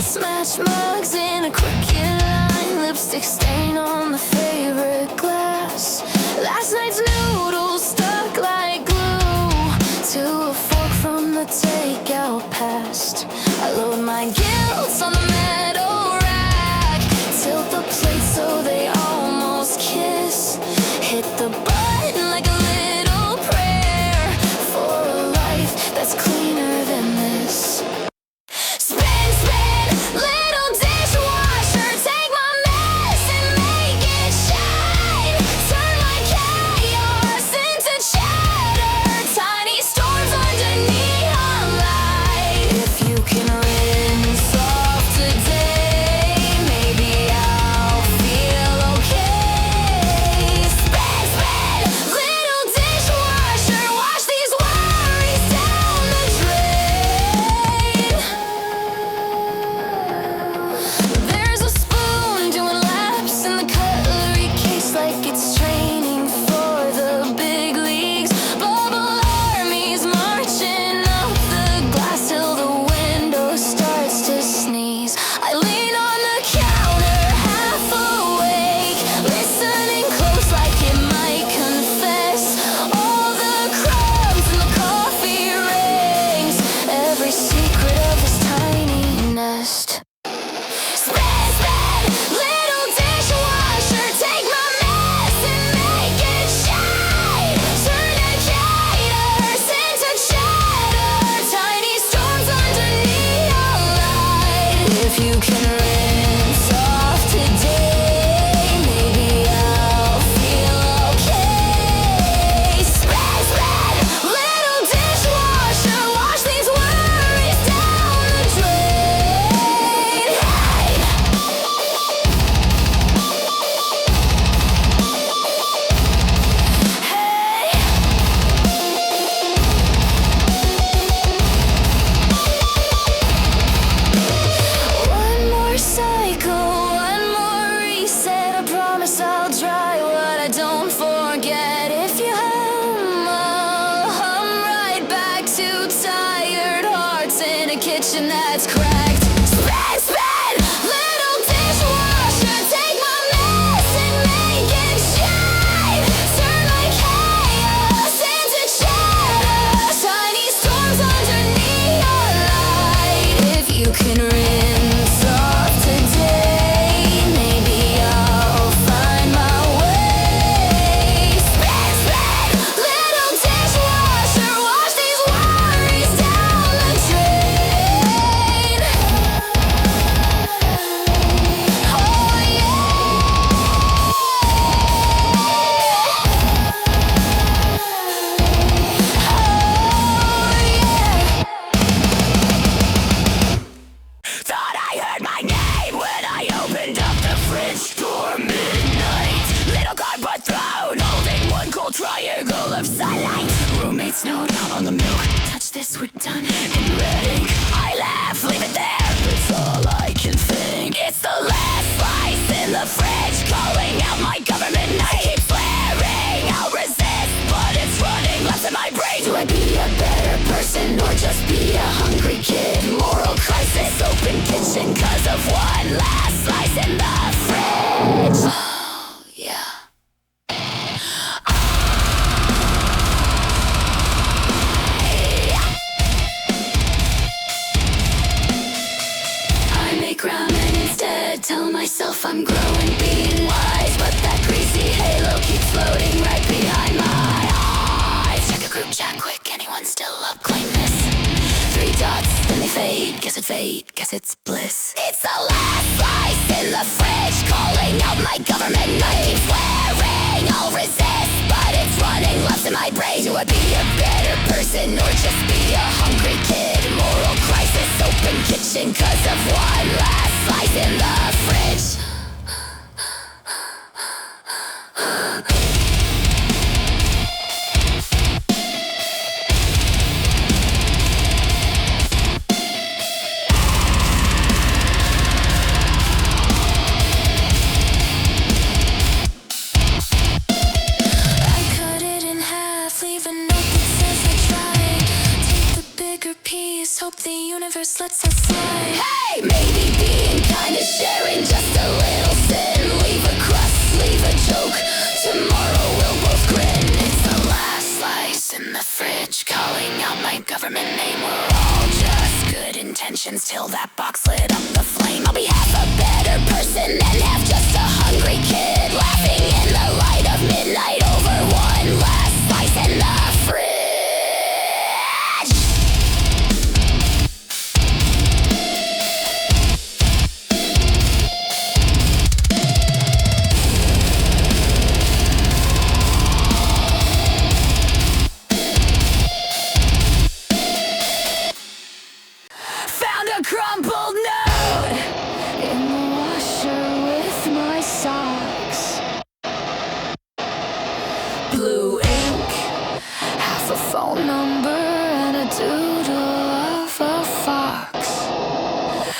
Smash mugs in a crooked line, lipstick stain on the favorite glass. Last night's noodles stuck like glue to a fork from the takeout past. I load my guilt on the metal rack, tilt the plates so they almost kiss. Hit the button like a little prayer for a life that's cleaner than this. Spin, spin, little dishwasher, take my mess and make it shine. Turn my chaos into chatter, tiny storms under neon light. If you can rinse off today, maybe I'll feel okay. Spin, spin, little dishwasher, wash these worries down the drain. There's a spoon doing laps in the cutlery case like it's training for the big leagues. Bubble armies marching up the glass till the window starts to sneeze. I lean on the counter, half awake, listening close like it might confess. All the crumbs in the coffee rings, every secret of this tiny nest. Spin, spin, little dishwasher, take my mess and make it shine. Turn the chaos into chatter, tiny storms under neon light. If you can rinse off today, maybe I'll feel okay. Spin, spin, little dishwasher, wash these worries down the drain. Hey, one more cycle, one more reset. I promise I'll dry what I don't forget. If you hum, I'll hum right back to tired hearts in a kitchen that's cracked. Spin, spin, little dishwasher, take my mess and make it shine. Turn my chaos into chatter, tiny storms under neon light. If you can rinse off today, maybe I'll find my way. Spin, spin, little dishwasher, wash these worries down the drain. Oh yeah. Oh yeah. Thought I heard my name when I opened up the fridge door midnight. Little cardboard throne holding one cold triangle of sunlight. Roommate's note on the milk. Touch this, we're done and ready. I laugh, leave it there. It's all I can think. It's the last slice in the fridge, calling out my government. I keep flaring, I'll resist, but it's running left in my brain. Do I be a better person or just be a hungry kid? Moral crisis, open kitchen cause of one last slice in the fridge. Oh, yeah. I make ramen instead, tell myself I'm growing, being wise, but that greasy halo keeps floating right behind my eyes. Check a group chat quick, anyone still up? Claim this. 3 dots, then they fade, guess it's fate, guess it's bliss. It's the last slice in the fridge, calling out my government. I keep flaring, I'll resist, but it's running left in my brain. Do I be a better person or just be a hungry kid? Moral crisis, open kitchen cause of one last slice in the fridge. hope the universe lets us baseline. Hey, maybe being kind is sharing just a little sin. Leave a crust, leave a joke. Tomorrow we'll both grin. It's the last slice in the fridge, calling out my government name. We're all just good intentions till that box lit up the flame. I'll be half a better person and half just a hungry kid, laughing in the light of midnight over one last slice in the fridge. Found a crumpled note in the washer with my socks. Blue ink, half a phone number and a doodle of a fox.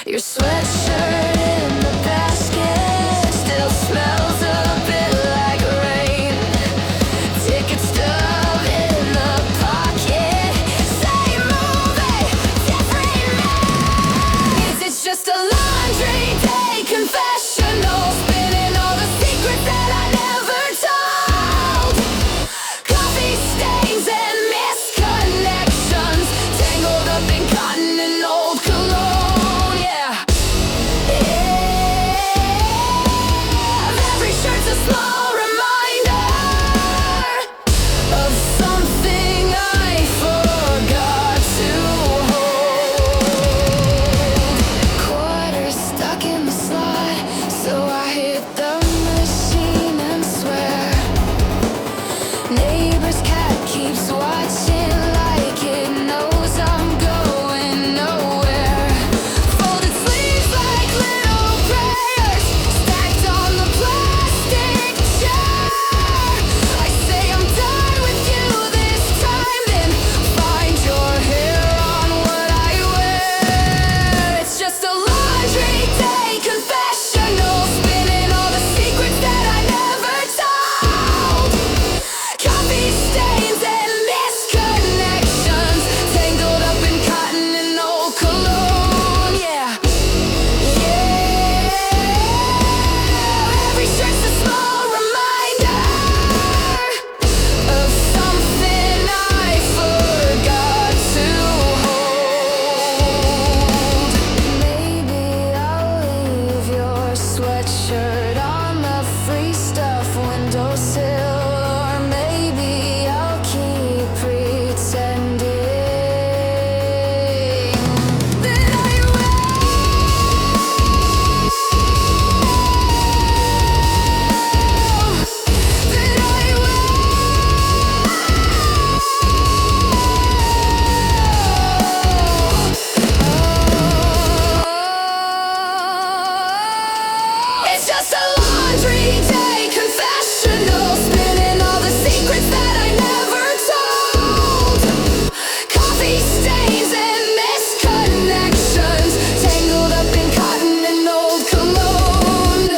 Your sweatshirt in the basket still smells a bit like rain. Ticket stub in the pocket. Same movie, different nights. It's just a laundry day confessional, spinning all the secrets that I never told. Coffee stains and misconnections, tangled up in cotton and old cologne. Yeah. Every shirt's a small reminder of something I forgot to hold. Quarters stuck in the slot, so I hit the machine and swear. Neighbor's cat keeps watching like it knows I'm going nowhere. Folded sleeves like little prayers, stacked on the plastic chair. I say I'm done with you this time, then find your hair on what I wear. It's just a laundry day confessional, spinning all the secrets that I never told. Coffee stains and misconnections, tangled up in cotton and old cologne. Yeah. Every shirt's a small reminder of something I forgot to hold. Maybe I'll leave your sweatshirt on the free stuff windowsill, or maybe I'll keep pretending that I will. That I will. It's just a laundry day confessional, spinning all the secrets that I never told. Coffee stains and misconnections, tangled up in cotton and old cologne.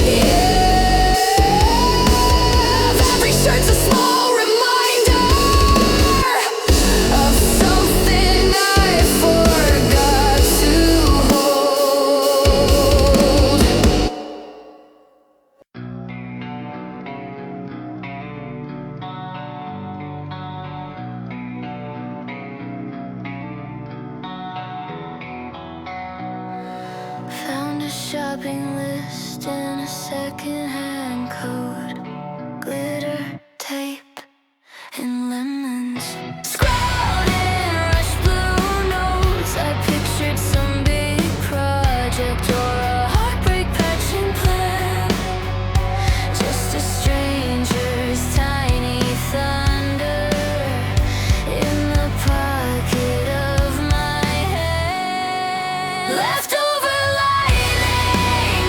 Yeah, every shirt's a small reminder of something I forgot to hold. Found a shopping list in a secondhand coat, glitter, tape, and lemons. Scrawled in rush blue notes, I pictured some big project or a heartbreak patching plan. Just a stranger's tiny thunder in the pocket of my hand. Leftover lightning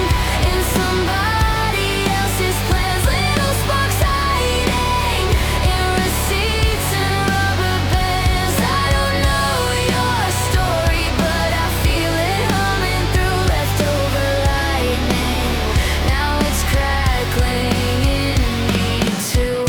in somebody else's plans. Little sparks hiding in receipts and rubber bands. I don't know your story, but I feel it humming through. Leftover lightning, now it's crackling in me too.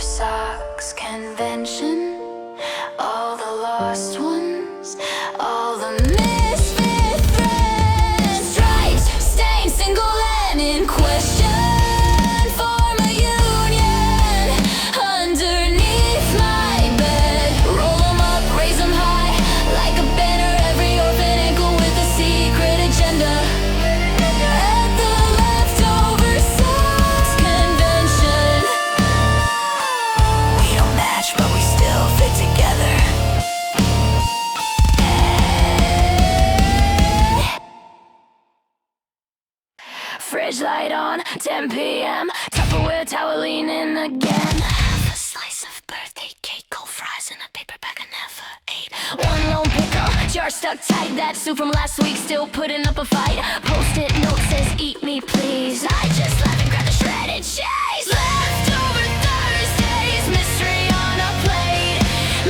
socks convention. All the lost ones, all the misfit friends. Stripes, stained, single and in question. Form a union underneath my bed. Roll 'em up, raise 'em high, like a banner. Every orphan ankle with a secret agenda. At the leftover socks convention. We don't match, but we still fit together. Fridge light on, 10 p.m. Tupperware towel leaning again. Half a slice of birthday cake, cold fries in a paper bag I never ate. One lone pickle, jar stuck tight. That soup from last week still putting up a fight. Post-it note says, eat me please. I just laugh and grab the shredded cheese. Leftover Thursdays, mystery on a plate.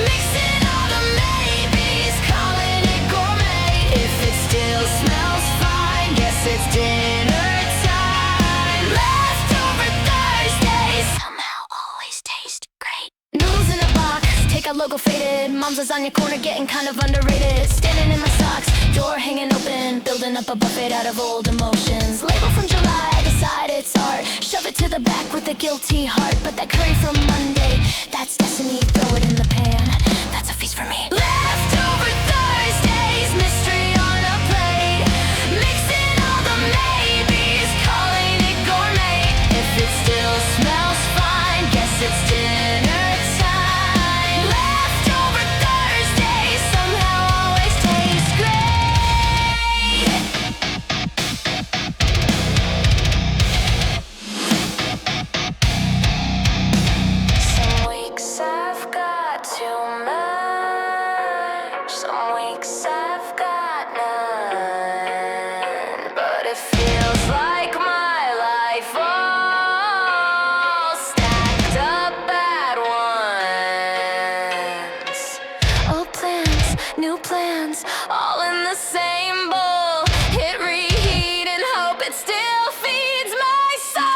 Mixing all the maybes, calling it gourmet. If it still smells fine, guess it's dinner time. Leftover Thursdays somehow always taste great. Noodles in a box, take a logo faded. Mom's lasagna corner getting kind of underrated. Standing in my socks, door hanging open. Building up a buffet out of old emotions. Label from July, decide it's art. Shove it to the back with a guilty heart. But that curry from Monday, that's destiny. Throw it in the pan, that's a feast for me. Leftover Thursdays, mystery on a plate. Mixing all the maybes, calling it gourmet. If it still smells fine, guess it's dinner time. Leftover Thursdays somehow always taste great. Some weeks I've got too much, some weeks I've got none. But it feels like my life all stacked up at once. Old plans, new plans, all in the same bowl. Hit reheat and hope it still feeds my soul.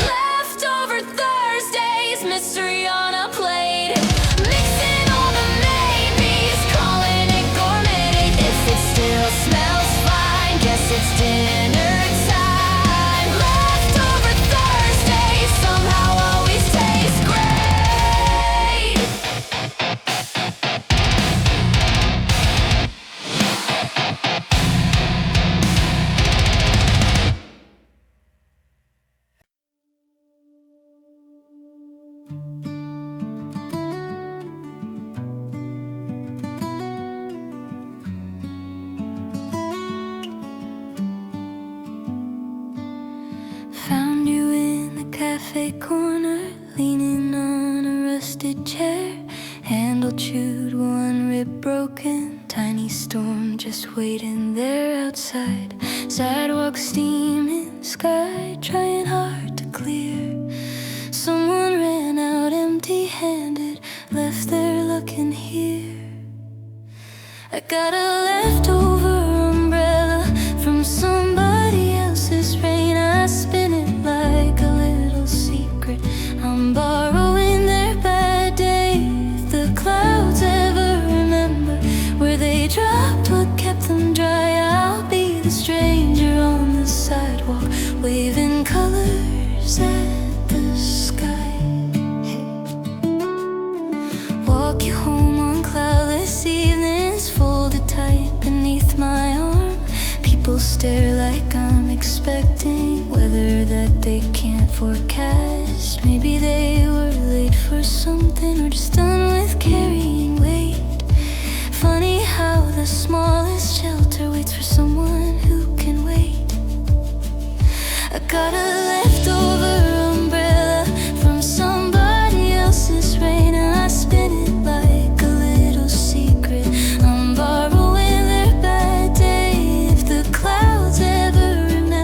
Leftover Thursdays, mystery on a plate. Mixing all the maybes, calling it gourmet. If it still smells fine, guess it's dinner time. Leftover Thursdays somehow always taste great. Found you in the cafe corner, leaning on a rusted chair. Handle chewed, one rib broken. Tiny storm just waiting there outside. Sidewalk steaming, sky trying hard to clear. Someone ran out empty-handed, left there looking here. I got a leftover umbrella from somebody else's rain. I spin it like a little secret. I'm borrowing their bad day. If the clouds ever remember where they dropped what kept them dry, I'll be the stranger on the sidewalk, waving colors at the sky. Walk you home on cloudless evenings, folded tight beneath my arm. People stare like I'm expecting weather that they can't forecast. Maybe they were late for something or just done with carrying weight. Funny how the smallest shelter waits for someone who can wait. I got a leftover umbrella from somebody else's rain. I spin it like a little secret. I'm borrowing their bad day. If the clouds ever remember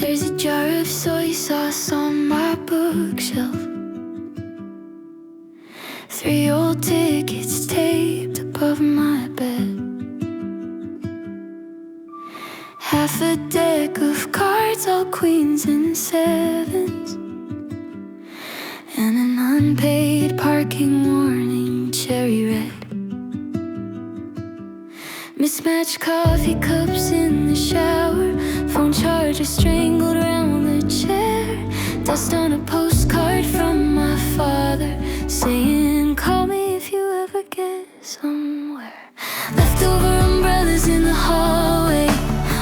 There's a jar of soy sauce on my bookshelf. 3 old tickets taped above my bed. Half a deck of cards, all queens and sevens, and an unpaid parking warning, cherry red. Mismatched coffee cups in the shower, phone charger strangled around the chair. Dust on a postcard from my father saying, call me if you ever get somewhere. Leftover umbrellas in the hallway,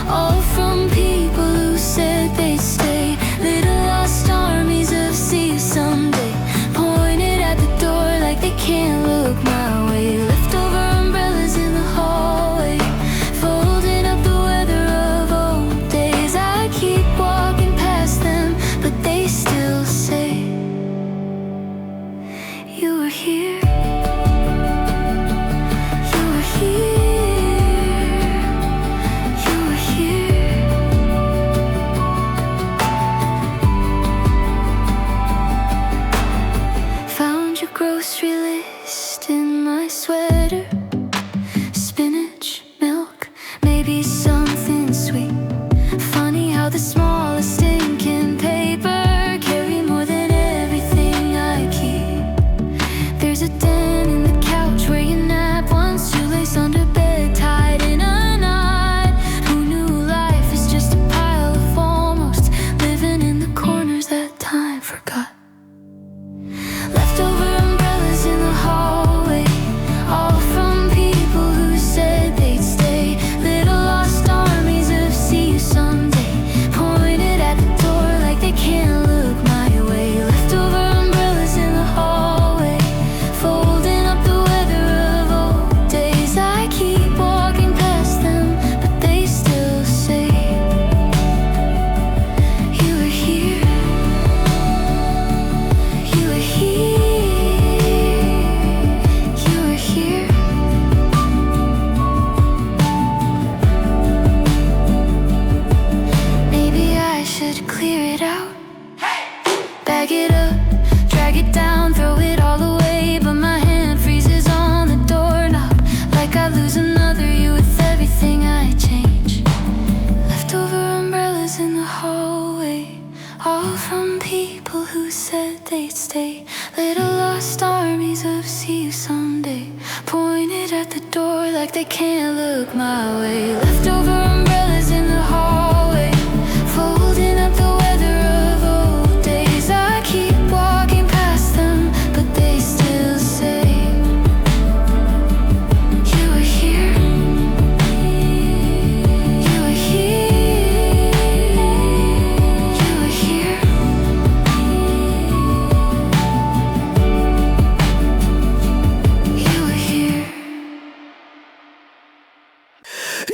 all from people who said they'd stay. Little lost armies of see you someday, pointed at the door like they can't look my way. Leftover umbrellas in the hallway, folding up the weather of old days. I keep walking past them, but they still say, you were here, you were here, you were here. Found your grocery list in my sweater. Spinach, milk, maybe something sweet. Funny how the smallest ink and paper carry more than everything I keep. There's a dent in the couch where you nap, one shoelace under bed tied in a knot. Who knew life is just a pile of almost, living in the corners that time forgot. Leftover umbrellas in the hallway, all from people who said they'd stay. Little lost armies of see you someday, pointed at the door like they can't look my way. Leftover umbrellas in the hallway, folding up the weather of old days. I keep walking past them, but they still say, you were here, you were here, you were here. Maybe I should clear it out, bag it up, drag it down, throw it all away. But my hand freezes on the doorknob, like I lose another you with everything I change. Leftover umbrellas in the hallway, all from people who said they'd stay. Little lost armies of see you someday, pointed at the door like they can't look my way. Leftover umbrellas in the hallway, folding up the weather of old days. I keep walking past them, but they still say, you were here, you were here, you were here. You were here.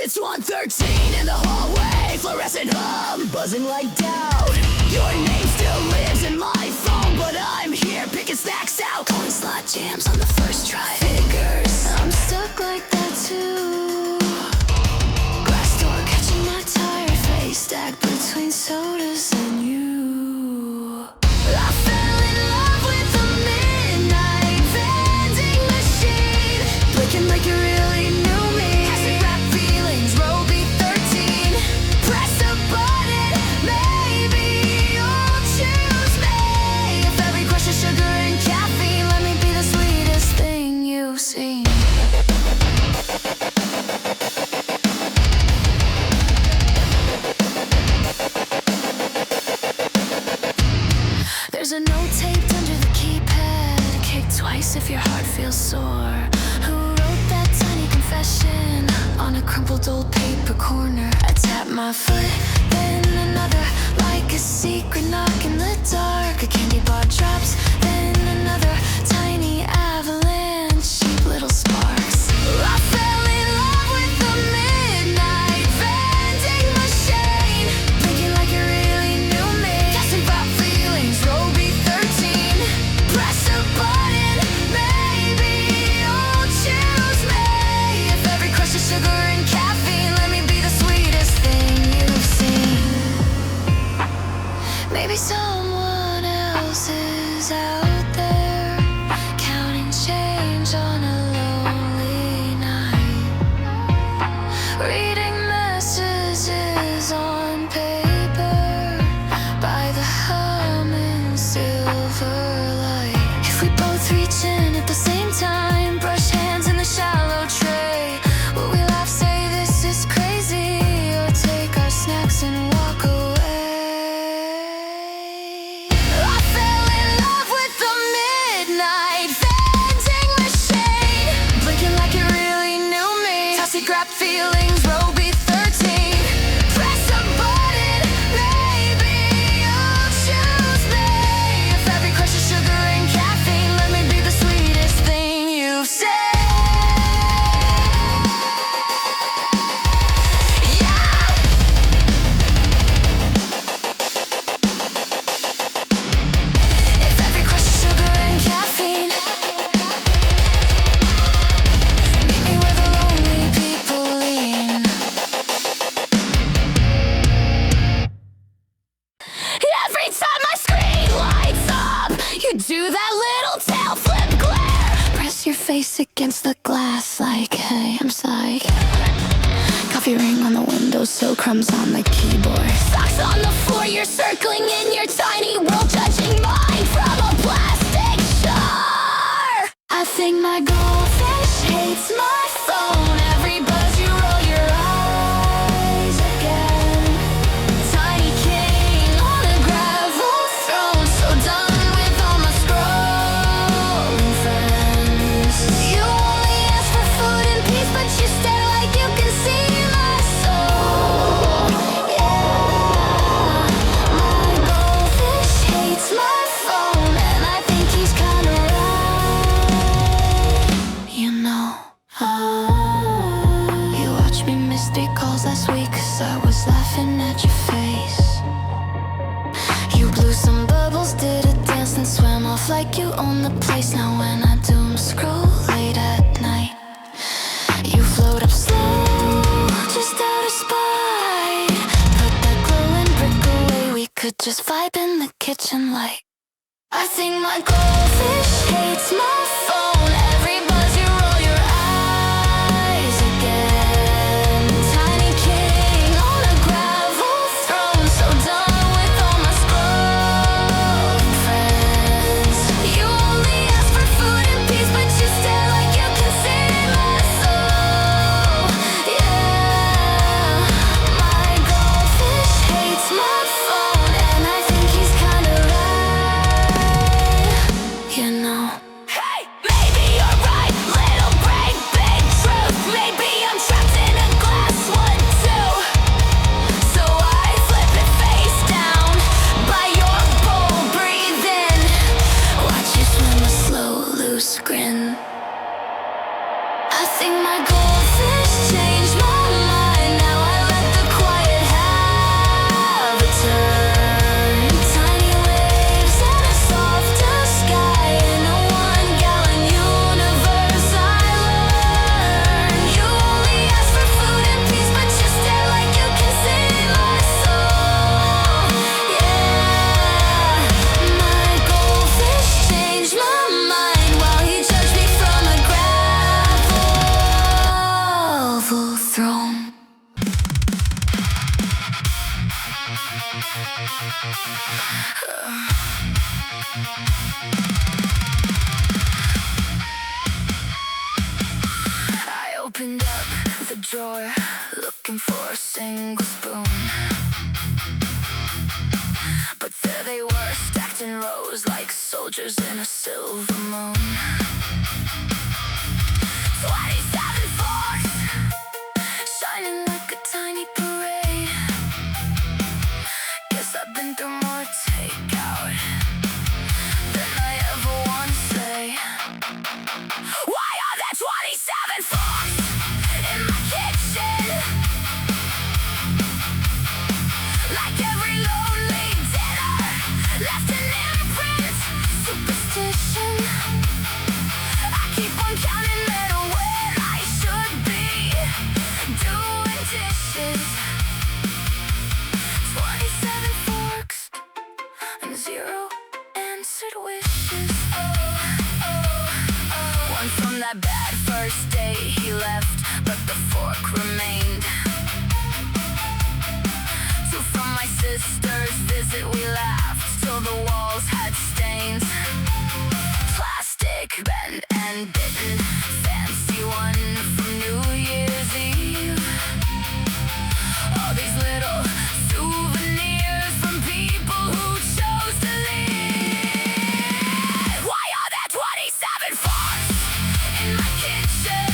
It's 1:13 in the hallway, fluorescent hum buzzing like doubt. Your name still lives in my phone, but I'm here picking stacks out. Coin slot jams on the first try. Figures, I'm stuck like that too. Glass door catching my tired face, stacked between sodas and you. I fell in love with the midnight vending machine, blinking like you really knew me. Acid rap feelings, row B13. Press a button, maybe you'll choose me. If every crush is sugar and caffeine, let me be the sweetest thing you've seen. There's a note taped under the keypad, kick twice if your heart feels sore. Who wrote that tiny confession on a crumpled old paper corner? I tap my foot, then another, like a secret knock in the dark. A candy bar drops, then another tiny avalanche, cheap little sparks. I fell in love with the midnight vending machine, blinking like you really knew me. Guessing about feelings, row B13. Press a button, maybe you'll choose me. If every crush is sugar and caffeine, let me be the sweetest thing you've seen. got feelings, row B13. Press a button, maybe you'll choose me. If every crush is sugar and caffeine, let me be the sweetest thing you've said. Every time my screen lights up, you do that little tail flip glare. Press your face against the glass like, hey, I'm psych. Coffee ring on the windowsill, crumbs on the keyboard. Socks on the floor, you're circling in your tiny world, judging mine from a plastic shore. I think my goldfish hates my phone. Every buzz you roll your eyes again. Tiny king on a gravel throne, so done with all my scrolling friends. You only ask for food and peace, but you stare like you can see my soul. Yeah, my goldfish hates my phone, and I think he's kinda right. You know, you watched me miss 3 calls last week 'cause I was laughing at your face. You blew some bubbles, did a dance and swam off like you own the place. Now when I doom scroll late at night, you float up slow, just out of spite. Put that glowing brick away, we could just vibe in the kitchen light. I think my goldfish hates my phone. Every buzz you roll your eyes again. Tiny king on a gravel throne, so done with all my scrolling friends. You only ask for food and peace, but you stare like you can see my soul. Yeah, my goldfish hates my phone, and I think he's kinda right. You know. Hey, maybe you're right, little break, big truth. Maybe I'm trapped in a glass one too. So I flip it face down by your bowl, breathe in. Watch you swim a slow, loose grin. I think my goldfish changed my mind. Now I let the quiet have a turn. Tiny waves and a softer sky. In a 1-gallon universe I learn. You only ask for food and peace, but you stare like you can see my soul. Yeah, my goldfish changed my mind while he judged me from a gravel throne. I opened up the drawer, looking for a single spoon. But there they were, stacked in rows like soldiers in a silver moon. 27 forks, shining like a tiny parade. Guess I've been through more takeout than I ever want to say. Why are there 27 forks in my kitchen? Like every lonely dinner left an imprint. Superstition, I keep on counting metal when I should be doing dishes. 27 forks and 0 answered wishes. One from that bad first day he left, but the fork remained. 2 from my sister's visit, we laughed till the walls had stains. Plastic, bent and bitten. Fancy one from New Year's Eve. All these little souvenirs from people who chose to leave. Why are there 27 forks in my kitchen?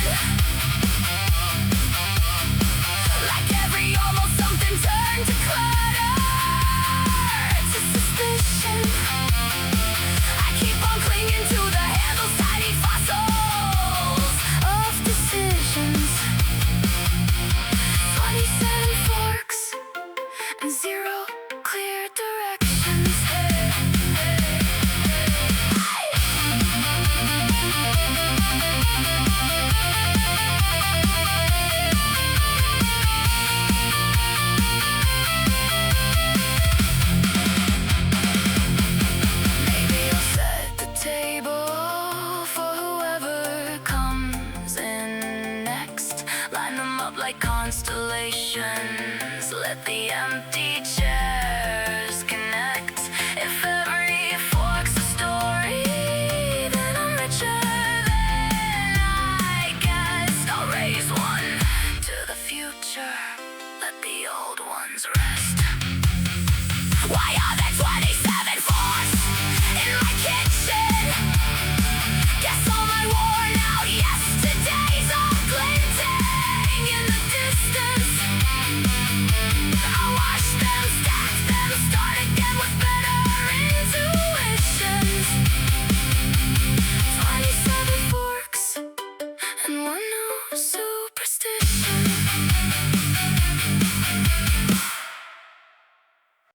like constellations. Let the empty chairs connect. If every fork's a story, then I'm richer than I guessed. I'll raise one to the future, let the old ones rest. Why are the 20s